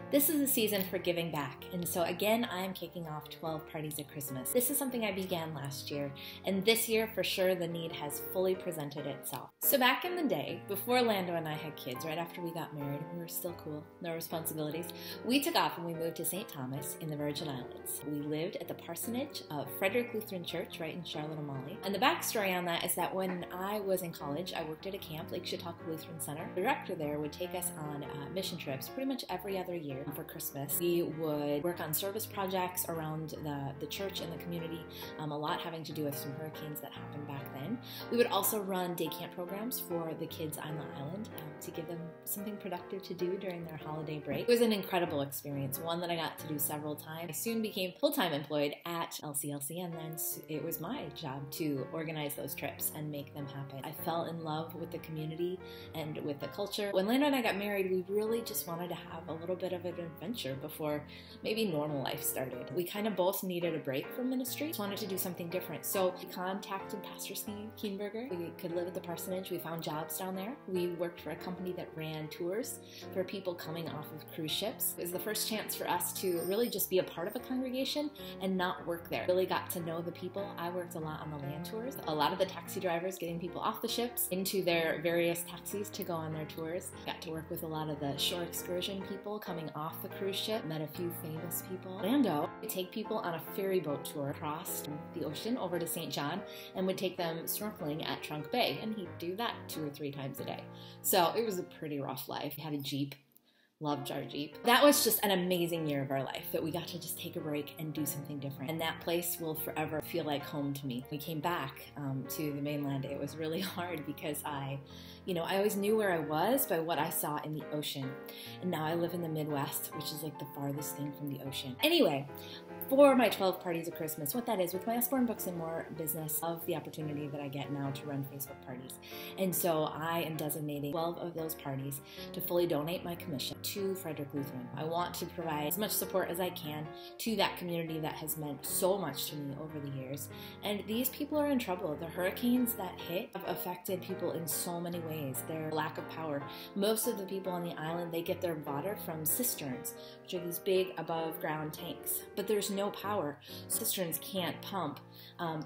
This is the season for giving back, and so again I am kicking off 12 Parties at Christmas. This is something I began last year, and this year for sure the need has fully presented itself. So back in the day, before Lando and I had kids, right after we got married, we were still cool, no responsibilities, we took off and we moved to St. Thomas in the Virgin Islands. We lived at the parsonage of Frederick Lutheran Church right in Charlotte Amalie. And the backstory on that is that when I was in college, I worked at a camp, Lake Chautauqua Lutheran Center. The director there would take us on mission trips pretty much every other year. For Christmas, we would work on service projects around the church and the community, a lot having to do with some hurricanes that happened back then. We would also run day camp programs for the kids on the island to give them something productive to do during their holiday break. It was an incredible experience, one that I got to do several times. I soon became full-time employed at LCLC, and then it was my job to organize those trips and make them happen. I fell in love with the community and with the culture. When Lando and I got married, we really just wanted to have a little bit of an adventure before maybe normal life started. We kind of both needed a break from ministry, just wanted to do something different. So we contacted Pastor Steve Keenberger. We could live at the parsonage. We found jobs down there. We worked for a company that ran tours for people coming off of cruise ships. It was the first chance for us to really just be a part of a congregation and not work there. Really got to know the people. I worked a lot on the land tours. A lot of the taxi drivers getting people off the ships into their various taxis to go on their tours. Got to work with a lot of the shore excursion people coming off the cruise ship, met a few famous people. Lando would take people on a ferry boat tour across the ocean over to St. John and would take them snorkeling at Trunk Bay, and he'd do that 2 or 3 times a day. So it was a pretty rough life. He had a Jeep. Loved our Jeep. That was just an amazing year of our life, that we got to just take a break and do something different. And that place will forever feel like home to me. We came back to the mainland. It was really hard because I always knew where I was by what I saw in the ocean. And now I live in the Midwest, which is like the farthest thing from the ocean. Anyway, for my 12 Parties at Christmas, what that is, with my Usborne Books and More business, of the opportunity that I get now to run Facebook parties. And so I am designating 12 of those parties to fully donate my commission to Frederick Lutheran. I want to provide as much support as I can to that community that has meant so much to me over the years. And these people are in trouble. The hurricanes that hit have affected people in so many ways. Their lack of power. Most of the people on the island, they get their water from cisterns, which are these big above ground tanks. But there's no power. Cisterns can't pump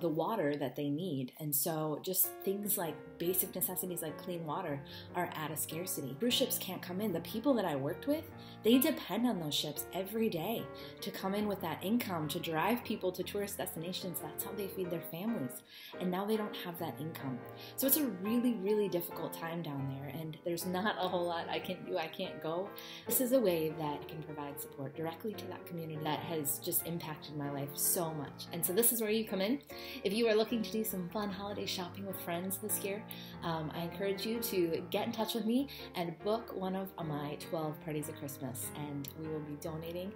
the water that they need. And so just things like basic necessities like clean water are at a scarcity. Cruise ships can't come in. The people that I worked with, they depend on those ships every day to come in with that income, to drive people to tourist destinations. That's how they feed their families. And now they don't have that income. So it's a really, really difficult time down there, and there's not a whole lot I can do. I can't go. This is a way that I can provide support directly to that community that has just impacted my life so much. And so this is where you come in. If you are looking to do some fun holiday shopping with friends this year, I encourage you to get in touch with me and book one of my 12 Parties at Christmas, and we will be donating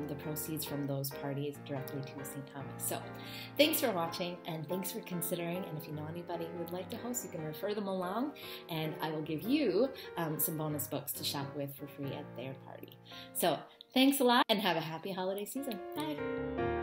the proceeds from those parties directly to St. Thomas. So thanks for watching, and thanks for considering, and if you know anybody who would like to host, you can refer them along, and I will give you some bonus books to shop with for free at their party. So thanks a lot, and have a happy holiday season. Bye!